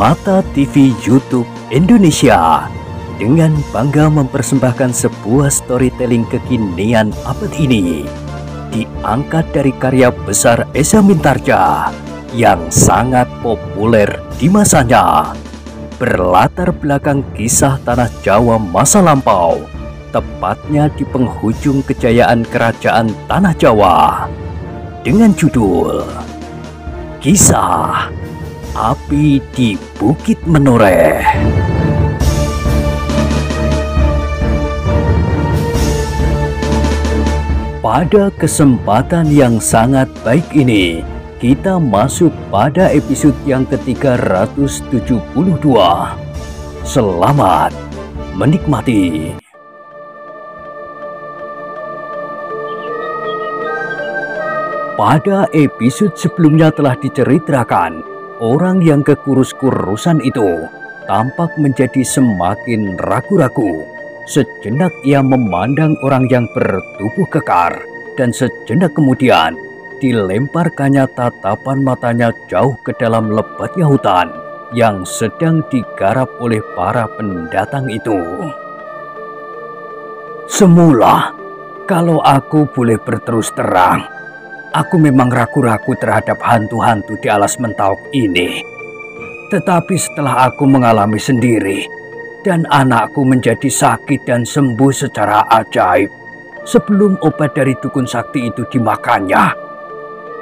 Permata TV YouTube Indonesia dengan bangga mempersembahkan sebuah storytelling kekinian abad ini, diangkat dari karya besar Esa Mintarja yang sangat populer di masanya, berlatar belakang kisah tanah Jawa masa lampau, tepatnya di penghujung kejayaan kerajaan tanah Jawa, dengan judul Kisah Api di Bukit Menoreh. Pada kesempatan yang sangat baik ini, kita masuk pada episode yang ke-372. Selamat menikmati. Pada episode sebelumnya telah diceritakan, orang yang kekurus-kurusan itu tampak menjadi semakin ragu-ragu. Sejenak ia memandang orang yang bertubuh kekar, dan sejenak kemudian dilemparkannya tatapan matanya jauh ke dalam lebatnya hutan yang sedang digarap oleh para pendatang itu. Semula, kalau aku boleh berterus terang, aku memang ragu-ragu terhadap hantu-hantu di alas Mentauk ini. Tetapi setelah aku mengalami sendiri, dan anakku menjadi sakit dan sembuh secara ajaib, sebelum obat dari dukun sakti itu dimakannya,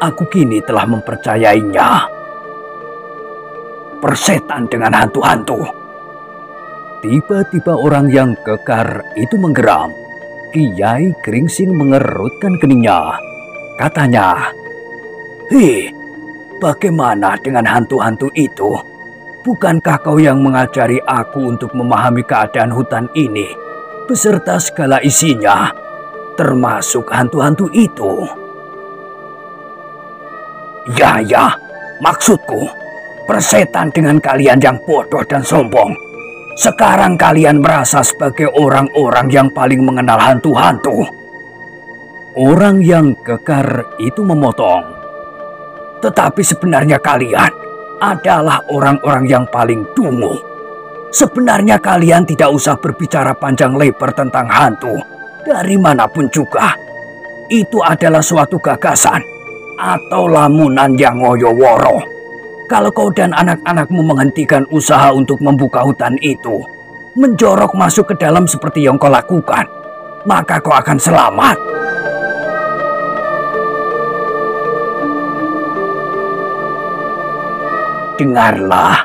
aku kini telah mempercayainya. Persetan dengan hantu-hantu. Tiba-tiba orang yang kekar itu menggeram. Kiai Gringsing mengerutkan keningnya. Katanya, "Hei, bagaimana dengan hantu-hantu itu? Bukankah kau yang mengajari aku untuk memahami keadaan hutan ini, beserta segala isinya, termasuk hantu-hantu itu?" Ya, maksudku, persetan dengan kalian yang bodoh dan sombong. Sekarang kalian merasa sebagai orang-orang yang paling mengenal hantu-hantu. Orang yang kekar itu memotong. Tetapi sebenarnya kalian adalah orang-orang yang paling dungu. Sebenarnya kalian tidak usah berbicara panjang lebar tentang hantu. Dari manapun juga, itu adalah suatu gagasan atau lamunan yang ngoyo-woro. Kalau kau dan anak-anakmu menghentikan usaha untuk membuka hutan itu, menjorok masuk ke dalam seperti yang kau lakukan, maka kau akan selamat. Dengarlah,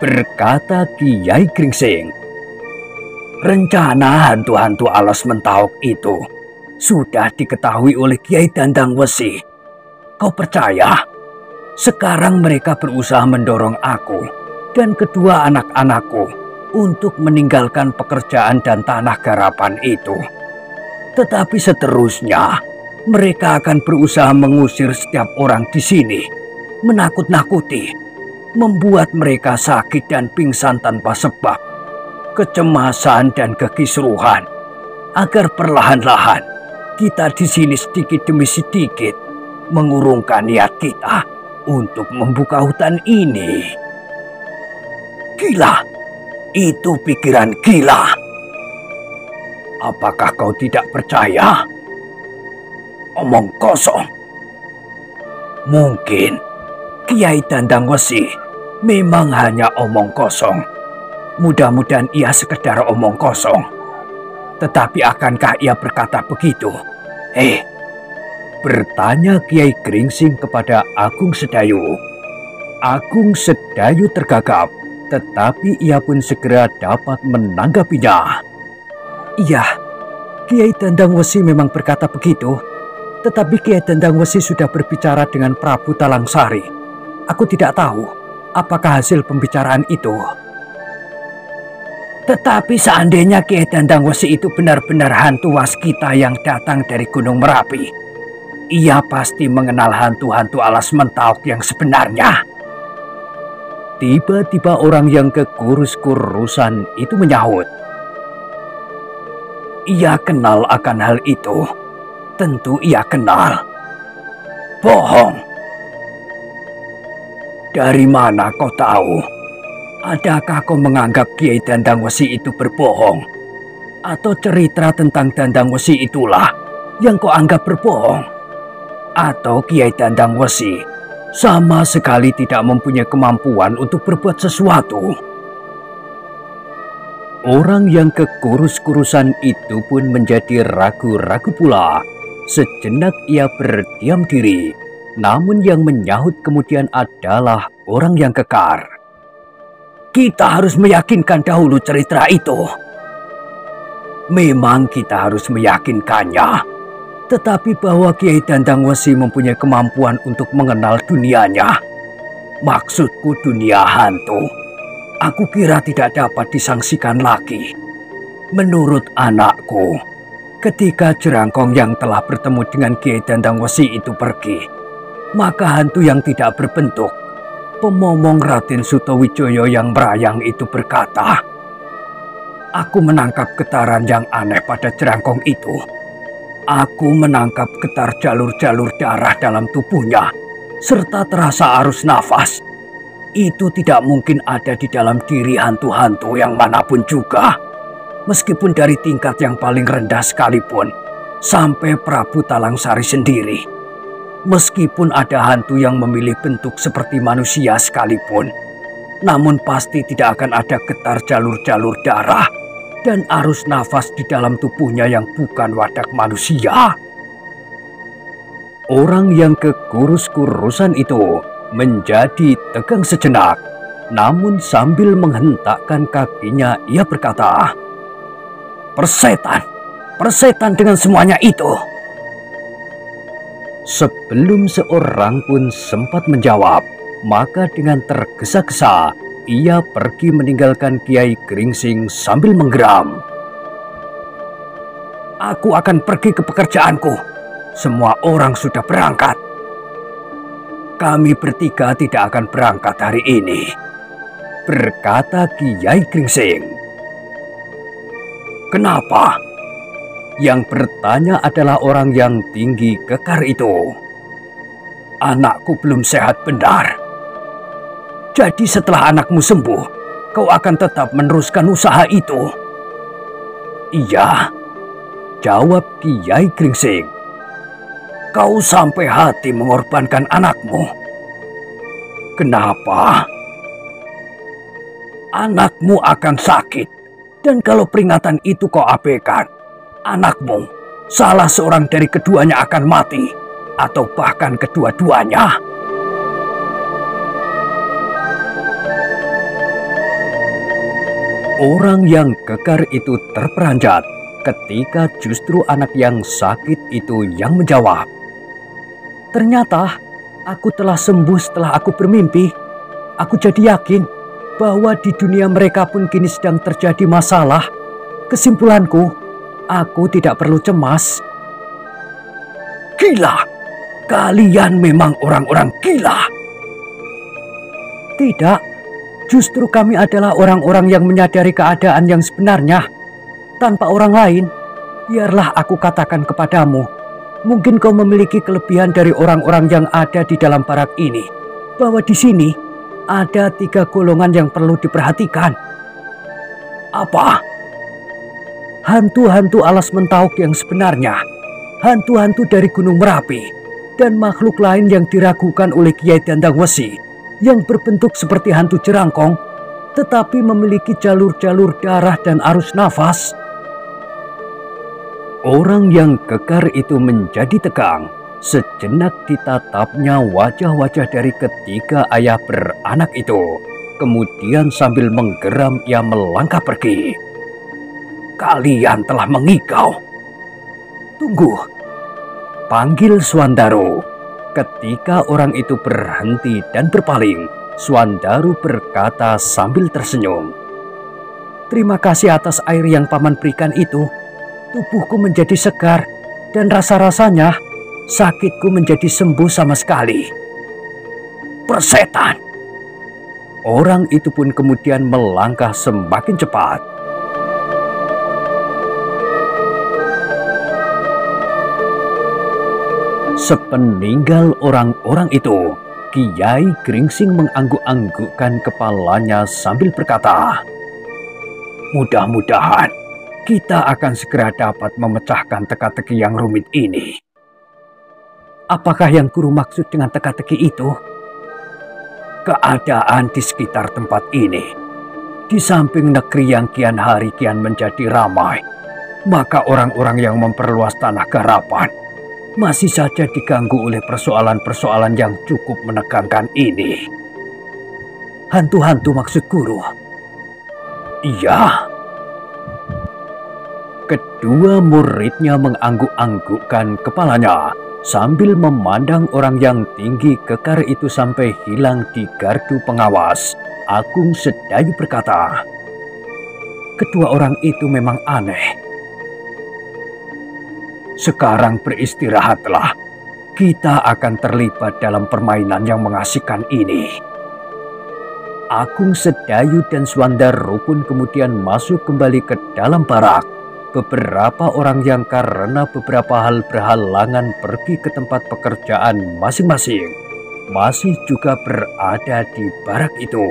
berkata Kiai Gringsing. Rencana hantu-hantu alas Mentauk itu sudah diketahui oleh Kiai Dandang Wesi. Kau percaya? Sekarang mereka berusaha mendorong aku dan kedua anak-anakku untuk meninggalkan pekerjaan dan tanah garapan itu. Tetapi seterusnya, mereka akan berusaha mengusir setiap orang di sini, menakut-nakuti, membuat mereka sakit dan pingsan tanpa sebab, kecemasan dan kekisruhan, agar perlahan-lahan kita di sini sedikit demi sedikit mengurungkan niat kita untuk membuka hutan ini. Gila, itu pikiran gila. Apakah kau tidak percaya? Omong kosong. Mungkin Kiai Dandang Wesi memang hanya omong kosong. Mudah-mudahan ia sekedar omong kosong. Tetapi akankah ia berkata begitu? Bertanya Kiai Gringsing kepada Agung Sedayu. Agung Sedayu tergagap, tetapi ia pun segera dapat menanggapinya. Iya, Kiai Dandang Wesi memang berkata begitu. Tetapi Kiai Dandang Wesi sudah berbicara dengan Prabu Talangsari. Aku tidak tahu apakah hasil pembicaraan itu. Tetapi seandainya Kiai Dandang Wesi itu benar-benar hantu waskita yang datang dari Gunung Merapi, ia pasti mengenal hantu-hantu alas Mentauk yang sebenarnya. Tiba-tiba orang yang kekurus-kurusan itu menyahut. Ia kenal akan hal itu. Tentu ia kenal. Bohong. Dari mana kau tahu? Adakah kau menganggap Kiai Dandang Wesi itu berbohong? Atau cerita tentang Dandang Wesi itulah yang kau anggap berbohong? Atau Kiai Dandang Wesi sama sekali tidak mempunyai kemampuan untuk berbuat sesuatu? Orang yang kekurus-kurusan itu pun menjadi ragu-ragu pula. Sejenak ia berdiam diri, namun yang menyahut kemudian adalah orang yang kekar. Kita harus meyakinkan dahulu cerita itu. Memang kita harus meyakinkannya, tetapi bahwa Kiai Dandang Wesi mempunyai kemampuan untuk mengenal dunianya. Maksudku dunia hantu. Aku kira tidak dapat disangsikan lagi. Menurut anakku, ketika Jerangkong yang telah bertemu dengan Kiai Dandang Wesi itu pergi, maka hantu yang tidak berbentuk, pemomong Raden Sutawijoyo yang merayang itu berkata, "Aku menangkap getaran yang aneh pada Jerangkong itu. Aku menangkap getar jalur-jalur darah dalam tubuhnya, serta terasa arus nafas. Itu tidak mungkin ada di dalam diri hantu-hantu yang manapun juga. Meskipun dari tingkat yang paling rendah sekalipun, sampai Prabu Talangsari sendiri. Meskipun ada hantu yang memilih bentuk seperti manusia sekalipun, namun pasti tidak akan ada getar jalur-jalur darah dan arus nafas di dalam tubuhnya yang bukan wadak manusia." Orang yang kekurus-kurusan itu menjadi tegang sejenak, namun sambil menghentakkan kakinya ia berkata, "Persetan, persetan dengan semuanya itu." Sebelum seorang pun sempat menjawab, maka dengan tergesa-gesa ia pergi meninggalkan Kiai Gringsing sambil menggeram. "Aku akan pergi ke pekerjaanku. Semua orang sudah berangkat." "Kami bertiga tidak akan berangkat hari ini," berkata Kiai Gringsing. "Kenapa?" Yang bertanya adalah orang yang tinggi kekar itu. "Anakku belum sehat benar." "Jadi setelah anakmu sembuh, kau akan tetap meneruskan usaha itu?" "Iya," jawab Kiai Gringsing. "Kau sampai hati mengorbankan anakmu. Kenapa?" "Anakmu akan sakit, dan kalau peringatan itu kau abaikan, anakmu, salah seorang dari keduanya akan mati, atau bahkan kedua-duanya." Orang yang kekar itu terperanjat ketika justru anak yang sakit itu yang menjawab, "Ternyata aku telah sembuh setelah aku bermimpi. Aku jadi yakin bahwa di dunia mereka pun kini sedang terjadi masalah. Kesimpulanku, aku tidak perlu cemas." "Gila! Kalian memang orang-orang gila!" "Tidak, justru kami adalah orang-orang yang menyadari keadaan yang sebenarnya. Tanpa orang lain, biarlah aku katakan kepadamu, mungkin kau memiliki kelebihan dari orang-orang yang ada di dalam barak ini, bahwa di sini ada 3 golongan yang perlu diperhatikan." "Apa?" "Hantu-hantu alas Mentauk yang sebenarnya, hantu-hantu dari Gunung Merapi, dan makhluk lain yang diragukan oleh Kiai Dandang Wesi, yang berbentuk seperti hantu Jerangkong, tetapi memiliki jalur-jalur darah dan arus nafas." Orang yang kekar itu menjadi tegang. Sejenak ditatapnya wajah-wajah dari ketiga ayah beranak itu. Kemudian sambil menggeram ia melangkah pergi. "Kalian telah mengigau." "Tunggu," panggil Swandaru. Ketika orang itu berhenti dan berpaling, Swandaru berkata sambil tersenyum, "Terima kasih atas air yang paman berikan itu. Tubuhku menjadi segar dan rasa-rasanya sakitku menjadi sembuh sama sekali." "Persetan!" Orang itu pun kemudian melangkah semakin cepat. Sepeninggal orang-orang itu, Kiai Gringsing mengangguk-anggukkan kepalanya sambil berkata, "Mudah-mudahan kita akan segera dapat memecahkan teka-teki yang rumit ini." "Apakah yang guru maksud dengan teka-teki itu?" "Keadaan di sekitar tempat ini, di samping negeri yang kian hari kian menjadi ramai, maka orang-orang yang memperluas tanah garapan masih saja diganggu oleh persoalan-persoalan yang cukup menegangkan ini." "Hantu-hantu maksud guru?" "Iya." Kedua muridnya mengangguk-anggukkan kepalanya sambil memandang orang yang tinggi kekar itu sampai hilang di gardu pengawas. Agung Sedayu berkata, "Kedua orang itu memang aneh. Sekarang beristirahatlah. Kita akan terlibat dalam permainan yang mengasihkan ini." Agung Sedayu dan Swandaru pun kemudian masuk kembali ke dalam barak. Beberapa orang yang karena beberapa hal berhalangan pergi ke tempat pekerjaan masing-masing masih juga berada di barak itu.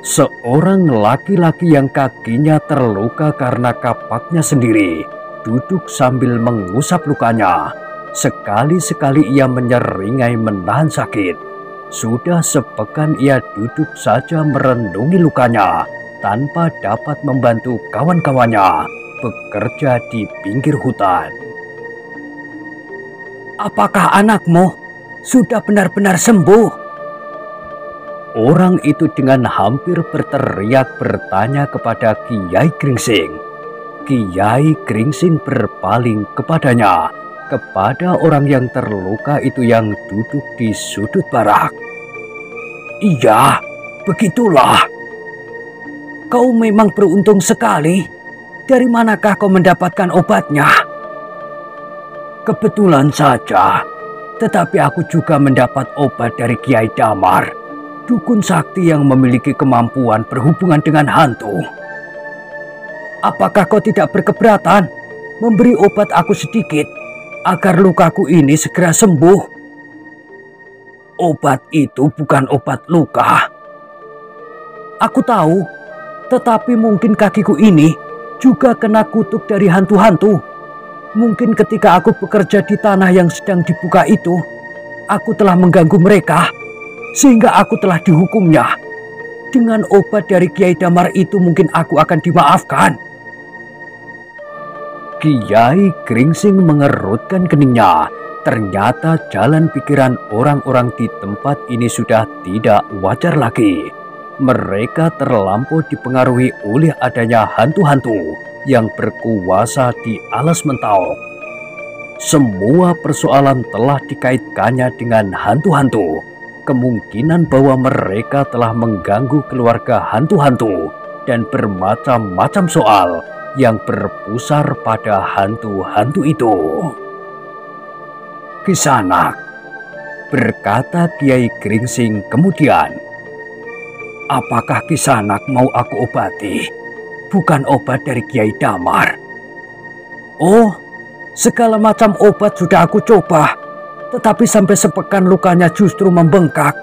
Seorang laki-laki yang kakinya terluka karena kapaknya sendiri duduk sambil mengusap lukanya. Sekali-sekali ia menyeringai menahan sakit. Sudah sepekan ia duduk saja merenungi lukanya tanpa dapat membantu kawan-kawannya bekerja di pinggir hutan. "Apakah anakmu sudah benar-benar sembuh?" Orang itu dengan hampir berteriak bertanya kepada Kiai Gringsing. Kiai Gringsing berpaling kepadanya, kepada orang yang terluka itu yang duduk di sudut barak. "Iya, begitulah. Kau memang beruntung sekali. Dari manakah kau mendapatkan obatnya?" "Kebetulan saja, tetapi aku juga mendapat obat dari Kiai Damar, dukun sakti yang memiliki kemampuan berhubungan dengan hantu." "Apakah kau tidak berkeberatan memberi obat aku sedikit agar lukaku ini segera sembuh?" "Obat itu bukan obat luka." "Aku tahu, tetapi mungkin kakiku ini juga kena kutuk dari hantu-hantu. Mungkin ketika aku bekerja di tanah yang sedang dibuka itu, aku telah mengganggu mereka, sehingga aku telah dihukumnya. Dengan obat dari Kiai Damar itu mungkin aku akan dimaafkan." Kiai Gringsing mengerutkan keningnya. Ternyata jalan pikiran orang-orang di tempat ini sudah tidak wajar lagi. Mereka terlampau dipengaruhi oleh adanya hantu-hantu yang berkuasa di alas Mentawai. Semua persoalan telah dikaitkannya dengan hantu-hantu. Kemungkinan bahwa mereka telah mengganggu keluarga hantu-hantu dan bermacam-macam soal yang berpusar pada hantu-hantu itu. "Kisanak," berkata Kiai Gringsing kemudian, "apakah Kisanak mau aku obati? Bukan obat dari Kiai Damar." "Oh, segala macam obat sudah aku coba, tetapi sampai sepekan lukanya justru membengkak."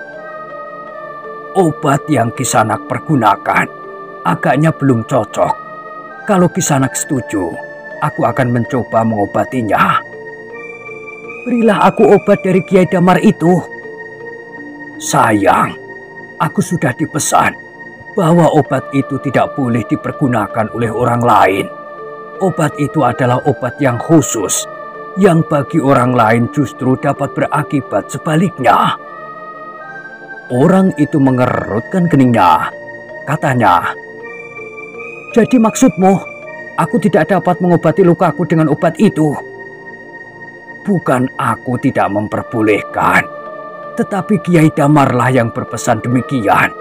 "Obat yang Kisanak pergunakan agaknya belum cocok. Kalau Kisanak setuju, aku akan mencoba mengobatinya." "Berilah aku obat dari Kiai Damar itu." "Sayang, aku sudah dipesan bahwa obat itu tidak boleh dipergunakan oleh orang lain. Obat itu adalah obat yang khusus, yang bagi orang lain justru dapat berakibat sebaliknya." Orang itu mengerutkan keningnya. Katanya, "Jadi maksudmu, aku tidak dapat mengobati lukaku dengan obat itu?" "Bukan aku tidak memperbolehkan, tetapi Kiai Damarlah yang berpesan demikian."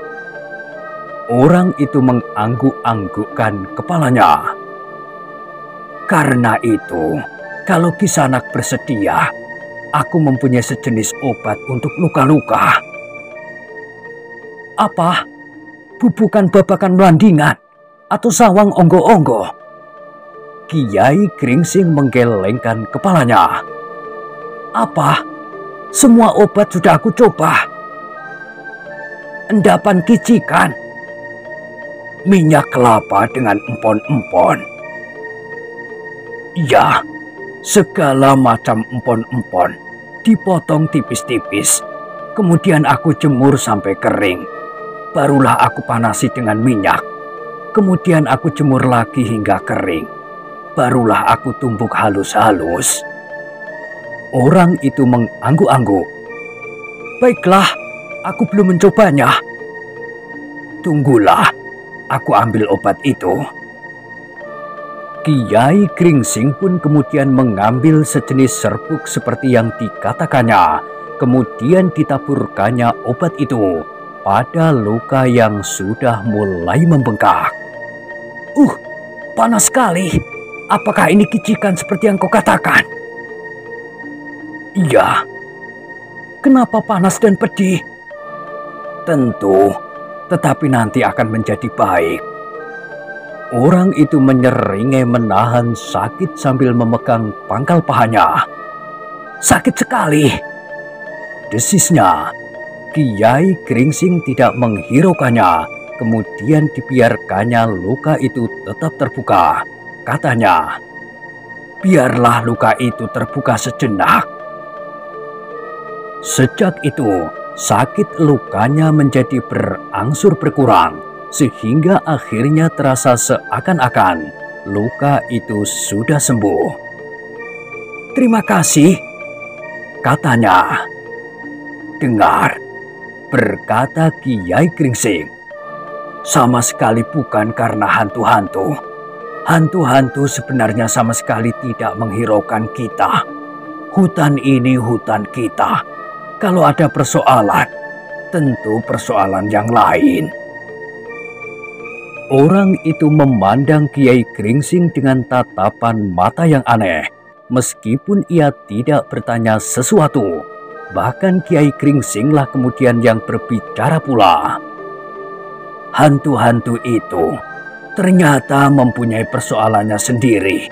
Orang itu mengangguk-anggukkan kepalanya. "Karena itu, kalau Kisanak bersedia, aku mempunyai sejenis obat untuk luka-luka." "Apa? Bubukan babakan melandingan atau sawang onggo-onggo?" Kiai Gringsing menggelengkan kepalanya. "Apa? Semua obat sudah aku coba. Endapan kicikan, minyak kelapa dengan empon-empon. Ya, segala macam empon-empon dipotong tipis-tipis. Kemudian aku jemur sampai kering. Barulah aku panasi dengan minyak. Kemudian aku jemur lagi hingga kering. Barulah aku tumbuk halus-halus. Orang itu mengangguk-angguk. Baiklah, aku belum mencobanya. Tunggulah, aku ambil obat itu. Kiai Gringsing pun kemudian mengambil sejenis serbuk seperti yang dikatakannya. Kemudian ditaburkannya obat itu pada luka yang sudah mulai membengkak. Panas sekali. Apakah ini kicikan seperti yang kau katakan? Iya. Kenapa panas dan pedih? Tentu, tetapi nanti akan menjadi baik. Orang itu menyeringai menahan sakit sambil memegang pangkal pahanya. Sakit sekali, desisnya. Kiai Gringsing tidak menghiraukannya. Kemudian dibiarkannya luka itu tetap terbuka. Katanya, biarlah luka itu terbuka sejenak. Sejak itu, sakit lukanya menjadi berangsur berkurang, sehingga akhirnya terasa seakan-akan luka itu sudah sembuh. Terima kasih, katanya. Dengar, berkata Kiai Gringsing, sama sekali bukan karena hantu-hantu. Hantu-hantu sebenarnya sama sekali tidak menghiraukan kita. Hutan ini hutan kita. Kalau ada persoalan, tentu persoalan yang lain. Orang itu memandang Kiai Gringsing dengan tatapan mata yang aneh. Meskipun ia tidak bertanya sesuatu, bahkan Kiai Gringsinglah kemudian yang berbicara pula. Hantu-hantu itu ternyata mempunyai persoalannya sendiri.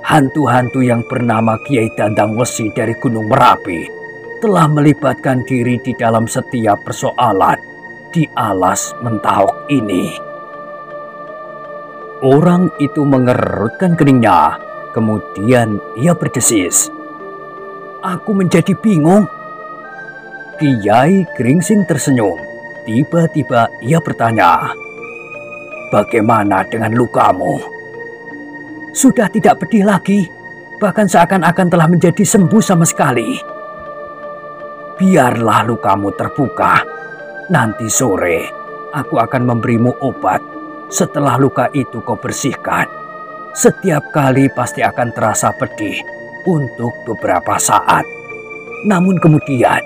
Hantu-hantu yang bernama Kiai Dandang Wesi dari Gunung Merapi telah melibatkan diri di dalam setiap persoalan di alas Mentahok ini. Orang itu mengerutkan keningnya, kemudian ia berdesis. Aku menjadi bingung. Kiai Gringsing tersenyum. Tiba-tiba ia bertanya, bagaimana dengan lukamu? Sudah tidak pedih lagi, bahkan seakan-akan telah menjadi sembuh sama sekali. Biarlah lukamu terbuka. Nanti sore aku akan memberimu obat. Setelah luka itu kau bersihkan. Setiap kali pasti akan terasa pedih untuk beberapa saat. Namun kemudian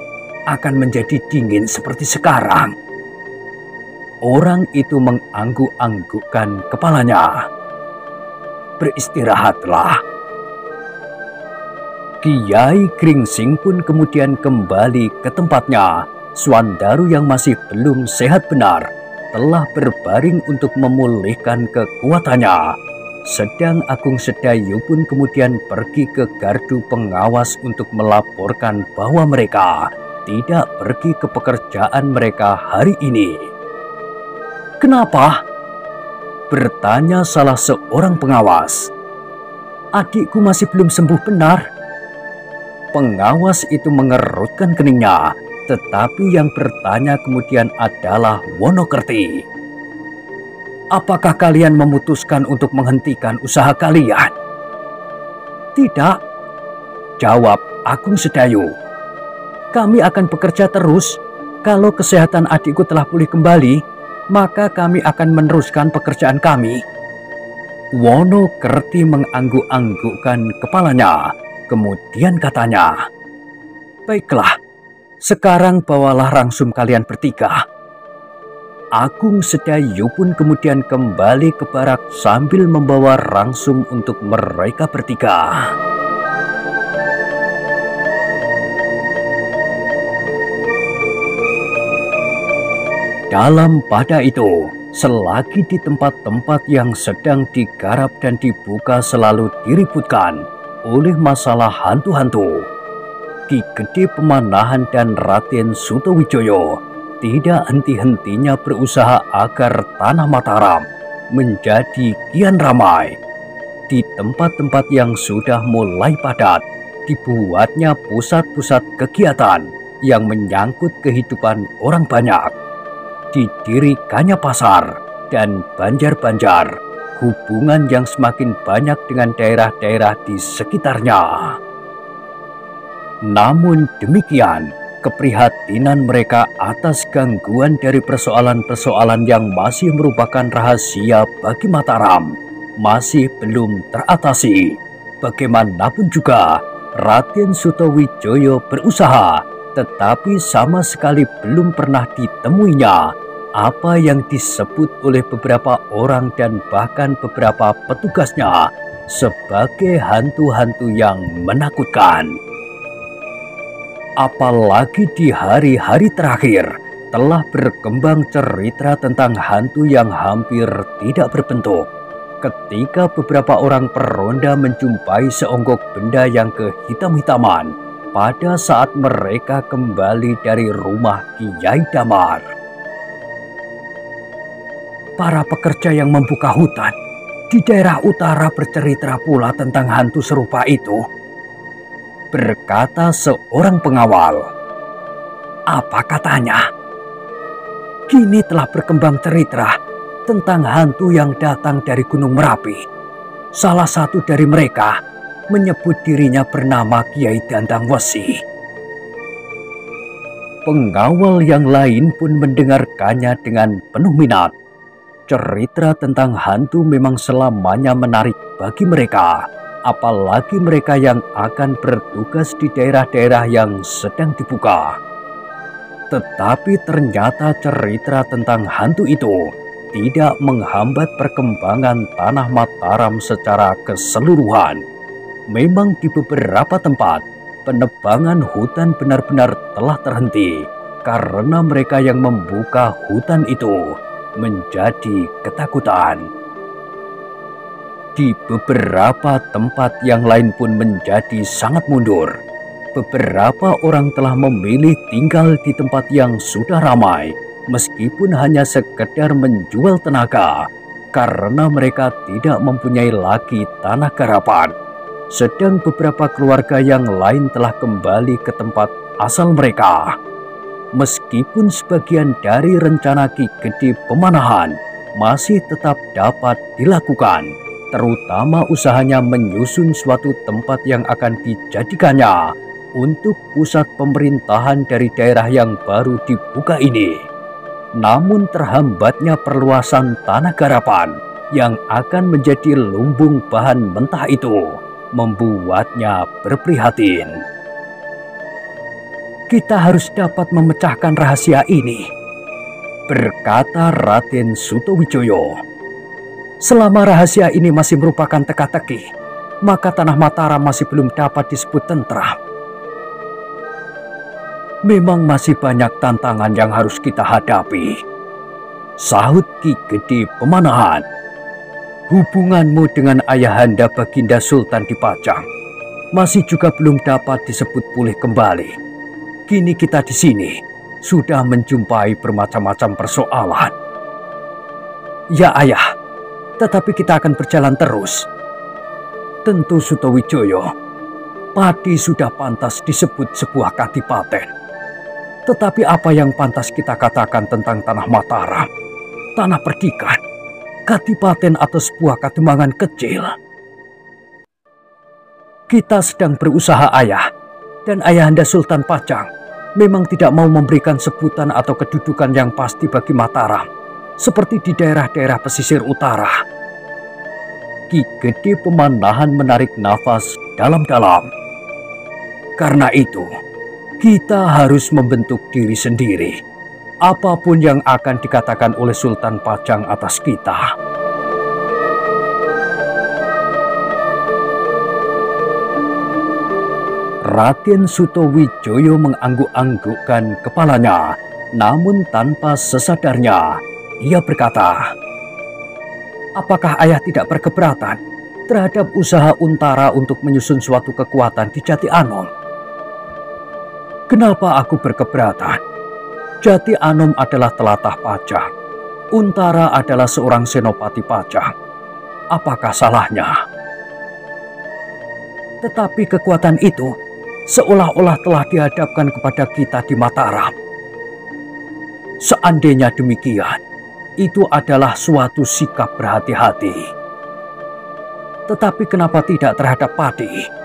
akan menjadi dingin seperti sekarang. Orang itu mengangguk-anggukkan kepalanya. Beristirahatlah. Kiai Gringsing pun kemudian kembali ke tempatnya. Swandaru yang masih belum sehat benar telah berbaring untuk memulihkan kekuatannya. Sedang Agung Sedayu pun kemudian pergi ke gardu pengawas untuk melaporkan bahwa mereka tidak pergi ke pekerjaan mereka hari ini. Kenapa? Bertanya salah seorang pengawas. Adikku masih belum sembuh benar. Pengawas itu mengerutkan keningnya, tetapi yang bertanya kemudian adalah Wonokerti. Apakah kalian memutuskan untuk menghentikan usaha kalian? Tidak, jawab Agung Sedayu. Kami akan bekerja terus. Kalau kesehatan adikku telah pulih kembali, maka kami akan meneruskan pekerjaan kami. Wonokerti mengangguk-anggukkan kepalanya. Kemudian katanya, baiklah, sekarang bawalah rangsum kalian bertiga. Agung Sedayu pun kemudian kembali ke barak sambil membawa rangsum untuk mereka bertiga. Dalam pada itu, selagi di tempat-tempat yang sedang digarap dan dibuka selalu diributkan oleh masalah hantu-hantu, Ki Gede Pemanahan dan Raden Sutowijoyo tidak henti-hentinya berusaha agar tanah Mataram menjadi kian ramai. Di tempat-tempat yang sudah mulai padat, dibuatnya pusat-pusat kegiatan yang menyangkut kehidupan orang banyak. Didirikannya pasar dan banjar-banjar, hubungan yang semakin banyak dengan daerah-daerah di sekitarnya. Namun demikian, keprihatinan mereka atas gangguan dari persoalan-persoalan yang masih merupakan rahasia bagi Mataram masih belum teratasi. Bagaimanapun juga, Raden Sutowijoyo berusaha, tetapi sama sekali belum pernah ditemuinya apa yang disebut oleh beberapa orang dan bahkan beberapa petugasnya sebagai hantu-hantu yang menakutkan. Apalagi di hari-hari terakhir telah berkembang cerita tentang hantu yang hampir tidak berbentuk. Ketika beberapa orang peronda menjumpai seonggok benda yang kehitam-hitaman pada saat mereka kembali dari rumah Kiai Damar. Para pekerja yang membuka hutan di daerah utara bercerita pula tentang hantu serupa itu, berkata seorang pengawal. Apa katanya? Kini telah berkembang cerita tentang hantu yang datang dari Gunung Merapi. Salah satu dari mereka menyebut dirinya bernama Kiai Dandang Wesi. Pengawal yang lain pun mendengarkannya dengan penuh minat. Cerita tentang hantu memang selamanya menarik bagi mereka, apalagi mereka yang akan bertugas di daerah-daerah yang sedang dibuka. Tetapi ternyata cerita tentang hantu itu tidak menghambat perkembangan tanah Mataram secara keseluruhan. Memang di beberapa tempat, penebangan hutan benar-benar telah terhenti karena mereka yang membuka hutan itu menjadi ketakutan. Di beberapa tempat yang lain pun menjadi sangat mundur. Beberapa orang telah memilih tinggal di tempat yang sudah ramai, meskipun hanya sekedar menjual tenaga, karena mereka tidak mempunyai lagi tanah garapan. Sedang beberapa keluarga yang lain telah kembali ke tempat asal mereka. Meskipun sebagian dari rencana Ki Gede Pemanahan masih tetap dapat dilakukan, terutama usahanya menyusun suatu tempat yang akan dijadikannya untuk pusat pemerintahan dari daerah yang baru dibuka ini. Namun terhambatnya perluasan tanah garapan yang akan menjadi lumbung bahan mentah itu membuatnya berprihatin. Kita harus dapat memecahkan rahasia ini, berkata Raden Sutowijoyo. Selama rahasia ini masih merupakan teka-teki, maka tanah Mataram masih belum dapat disebut tentram. Memang masih banyak tantangan yang harus kita hadapi, sahut Ki Gede Pemanahan. Hubunganmu dengan ayahanda Baginda Sultan Dipajang masih juga belum dapat disebut pulih kembali. Kini kita di sini sudah menjumpai bermacam-macam persoalan. Ya ayah, tetapi kita akan berjalan terus. Tentu Sutowijoyo, padi sudah pantas disebut sebuah kadipaten. Tetapi apa yang pantas kita katakan tentang tanah Mataram, tanah perdikan, kadipaten atau sebuah kademangan kecil? Kita sedang berusaha ayah, dan ayahanda Sultan Pajang memang tidak mau memberikan sebutan atau kedudukan yang pasti bagi Mataram, seperti di daerah-daerah pesisir utara. Ki Gede Pemanahan menarik nafas dalam-dalam. Karena itu, kita harus membentuk diri sendiri, apapun yang akan dikatakan oleh Sultan Pajang atas kita. Raden Sutowijoyo mengangguk-anggukkan kepalanya, namun tanpa sesadarnya, ia berkata, apakah ayah tidak berkeberatan terhadap usaha Untara untuk menyusun suatu kekuatan di Jati Anom? Kenapa aku berkeberatan? Jati Anom adalah telatah Pajang. Untara adalah seorang senopati Pajang. Apakah salahnya? Tetapi kekuatan itu seolah-olah telah dihadapkan kepada kita di Mataram. Seandainya demikian, itu adalah suatu sikap berhati-hati. Tetapi kenapa tidak terhadap Pati?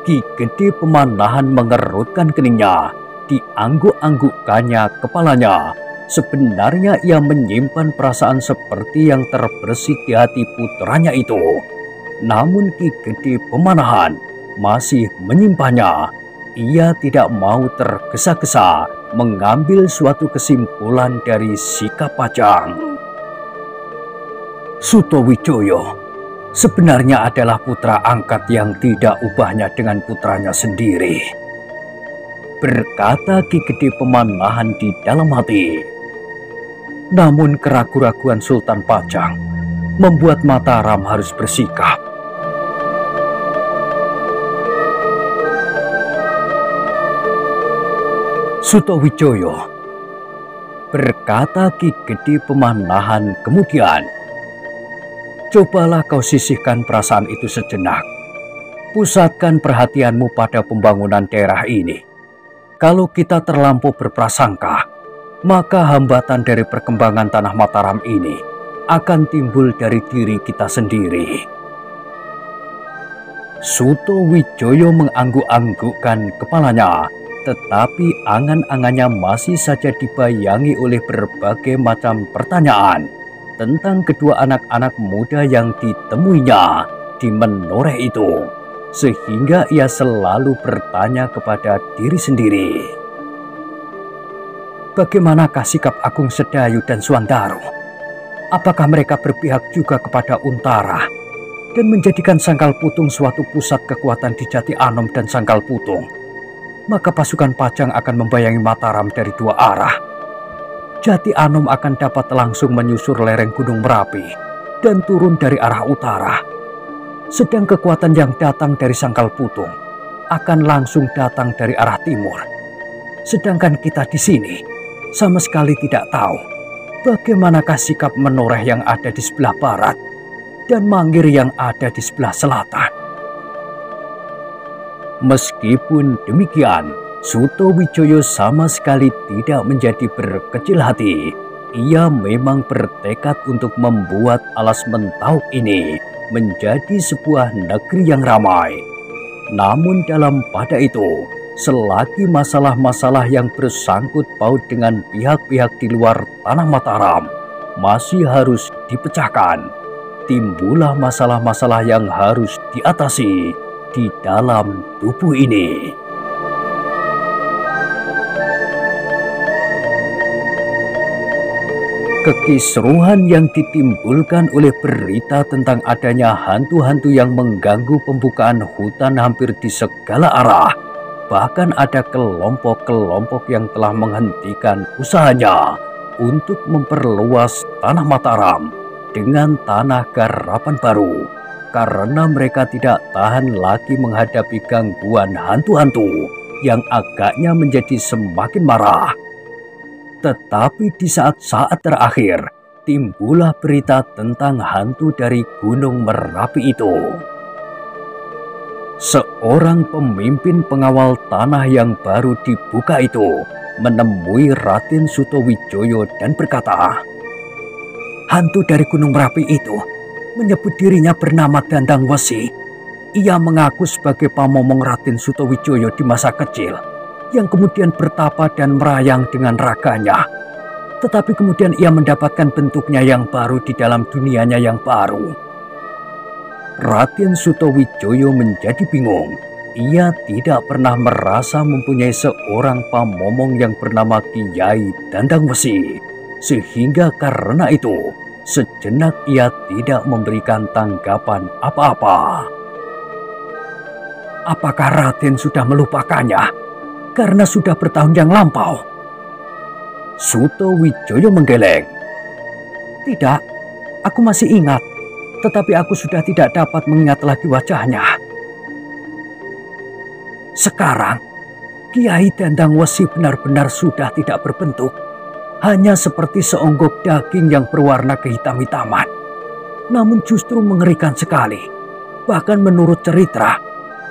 Ki Gede Pemanahan mengerutkan keningnya, diangguk-anggukkannya kepalanya. Sebenarnya ia menyimpan perasaan seperti yang terbersih di hati putranya itu. Namun Ki Gede Pemanahan masih menyimpannya. Ia tidak mau tergesa-gesa mengambil suatu kesimpulan dari sikap Pajang. Sutowijoyo sebenarnya adalah putra angkat yang tidak ubahnya dengan putranya sendiri, berkata Ki Gede Pemanahan di dalam hati. Namun keraguan-raguan Sultan Pajang membuat Mataram harus bersikap. Sutowijoyo, berkata Ki Gede Pemanahan kemudian, cobalah kau sisihkan perasaan itu sejenak. Pusatkan perhatianmu pada pembangunan daerah ini. Kalau kita terlampau berprasangka, maka hambatan dari perkembangan tanah Mataram ini akan timbul dari diri kita sendiri. Sutowijoyo mengangguk-anggukkan kepalanya, tetapi angan-angannya masih saja dibayangi oleh berbagai macam pertanyaan tentang kedua anak-anak muda yang ditemuinya di menoreh itu, sehingga ia selalu bertanya kepada diri sendiri, bagaimanakah sikap Agung Sedayu dan Suwandaro? Apakah mereka berpihak juga kepada Untara dan menjadikan Sangkal Putung suatu pusat kekuatan di Jati Anom dan Sangkal Putung? Maka pasukan Pajang akan membayangi Mataram dari dua arah. Jati Anom akan dapat langsung menyusur lereng Gunung Merapi dan turun dari arah utara. Sedang kekuatan yang datang dari Sangkal Putung akan langsung datang dari arah timur. Sedangkan kita di sini sama sekali tidak tahu bagaimanakah sikap menoreh yang ada di sebelah barat dan Mangir yang ada di sebelah selatan. Meskipun demikian, Sutowijoyo sama sekali tidak menjadi berkecil hati. Ia memang bertekad untuk membuat Alas Mentawuk ini menjadi sebuah negeri yang ramai. Namun dalam pada itu, selagi masalah-masalah yang bersangkut paut dengan pihak-pihak di luar tanah Mataram masih harus dipecahkan, timbullah masalah-masalah yang harus diatasi di dalam tubuh ini. Kekisruhan yang ditimbulkan oleh berita tentang adanya hantu-hantu yang mengganggu pembukaan hutan hampir di segala arah. Bahkan ada kelompok-kelompok yang telah menghentikan usahanya untuk memperluas tanah Mataram dengan tanah garapan baru, karena mereka tidak tahan lagi menghadapi gangguan hantu-hantu yang agaknya menjadi semakin marah. Tetapi di saat-saat terakhir, timbullah berita tentang hantu dari Gunung Merapi itu. Seorang pemimpin pengawal tanah yang baru dibuka itu menemui Raden Sutowijoyo dan berkata, hantu dari Gunung Merapi itu menyebut dirinya bernama Dandang Wesi. Ia mengaku sebagai pamomong Raden Sutowijoyo di masa kecil, yang kemudian bertapa dan merayang dengan raganya. Tetapi kemudian ia mendapatkan bentuknya yang baru di dalam dunianya yang baru. Raden Sutowijoyo menjadi bingung. Ia tidak pernah merasa mempunyai seorang pamomong yang bernama Kiai Dandang Wesi. Sehingga karena itu, sejenak ia tidak memberikan tanggapan apa-apa. Apakah Raden sudah melupakannya karena sudah bertahun yang lampau? Sutowijoyo menggeleng. Tidak, aku masih ingat, tetapi aku sudah tidak dapat mengingat lagi wajahnya. Sekarang, Kiai Dendang Wesi benar-benar sudah tidak berbentuk, hanya seperti seonggok daging yang berwarna kehitam-hitaman. Namun justru mengerikan sekali. Bahkan menurut cerita,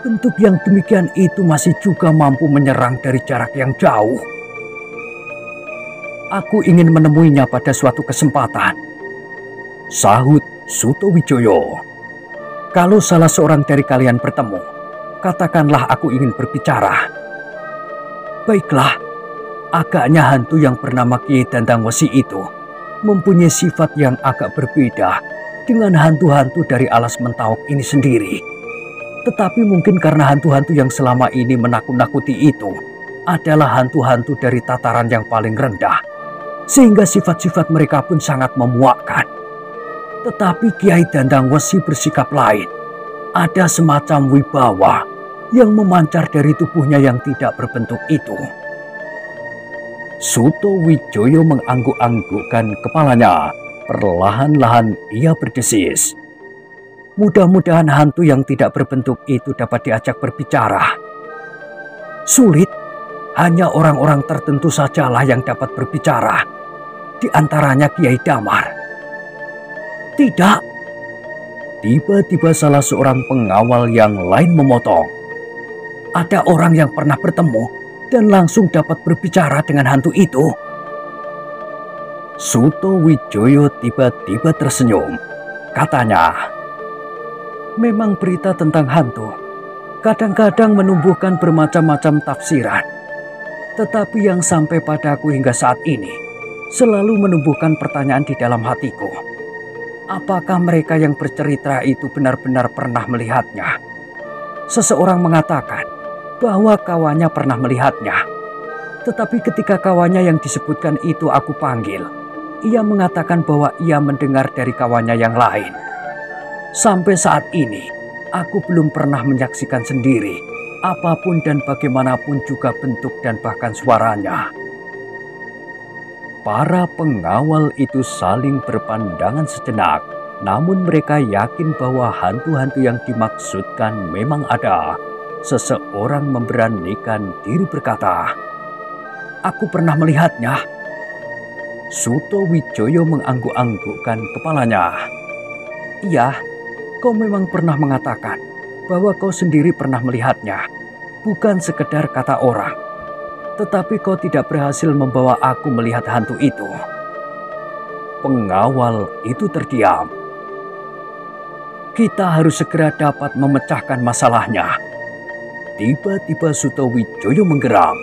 bentuk yang demikian itu masih juga mampu menyerang dari jarak yang jauh. Aku ingin menemuinya pada suatu kesempatan, sahut Sutowijoyo. Kalau salah seorang dari kalian bertemu, katakanlah aku ingin berbicara. Baiklah, agaknya hantu yang bernama Kiai Dendang Wesi itu mempunyai sifat yang agak berbeda dengan hantu-hantu dari alas Mentawuk ini sendiri. Tetapi mungkin karena hantu-hantu yang selama ini menakut-nakuti itu adalah hantu-hantu dari tataran yang paling rendah, sehingga sifat-sifat mereka pun sangat memuakkan. Tetapi Kiai Dendang Wesi bersikap lain. Ada semacam wibawa yang memancar dari tubuhnya yang tidak berbentuk itu. Sutowijoyo mengangguk-anggukkan kepalanya. Perlahan-lahan ia berdesis. Mudah-mudahan hantu yang tidak berbentuk itu dapat diajak berbicara. Sulit, hanya orang-orang tertentu sajalah yang dapat berbicara. Di antaranya Kiai Damar. Tidak. Tiba-tiba salah seorang pengawal yang lain memotong. Ada orang yang pernah bertemu dan langsung dapat berbicara dengan hantu itu. Sutowijoyo tiba-tiba tersenyum. Katanya, memang berita tentang hantu kadang-kadang menumbuhkan bermacam-macam tafsiran. Tetapi yang sampai padaku hingga saat ini selalu menumbuhkan pertanyaan di dalam hatiku. Apakah mereka yang bercerita itu benar-benar pernah melihatnya? Seseorang mengatakan bahwa kawannya pernah melihatnya. Tetapi ketika kawannya yang disebutkan itu aku panggil, ia mengatakan bahwa ia mendengar dari kawannya yang lain. Sampai saat ini, aku belum pernah menyaksikan sendiri apapun dan bagaimanapun juga bentuk dan bahkan suaranya. Para pengawal itu saling berpandangan sejenak, namun mereka yakin bahwa hantu-hantu yang dimaksudkan memang ada. Seseorang memberanikan diri berkata, "Aku pernah melihatnya." Sutowijoyo mengangguk-anggukkan kepalanya. "Iya, kau memang pernah mengatakan bahwa kau sendiri pernah melihatnya. Bukan sekedar kata orang. Tetapi kau tidak berhasil membawa aku melihat hantu itu." Pengawal itu terdiam. "Kita harus segera dapat memecahkan masalahnya." Tiba-tiba Sutowijoyo menggeram.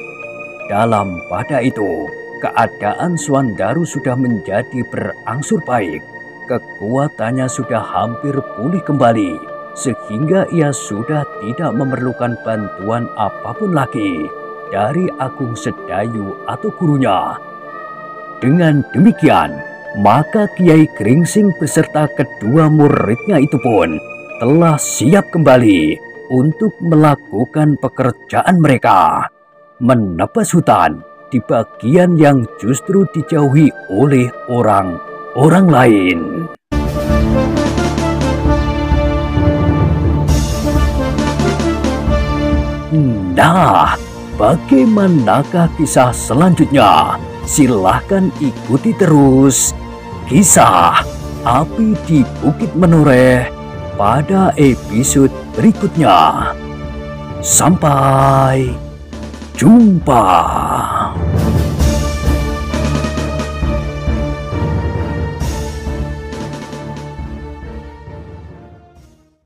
Dalam pada itu, keadaan Swandaru sudah menjadi berangsur baik. Kekuatannya sudah hampir pulih kembali, sehingga ia sudah tidak memerlukan bantuan apapun lagi dari Agung Sedayu atau gurunya. Dengan demikian, maka Kiai Gringsing beserta kedua muridnya itu pun telah siap kembali untuk melakukan pekerjaan mereka, menebas hutan di bagian yang justru dijauhi oleh orang-orang lain. Nah, bagaimanakah kisah selanjutnya? Silahkan ikuti terus kisah Api di Bukit Menoreh pada episode berikutnya. Sampai jumpa.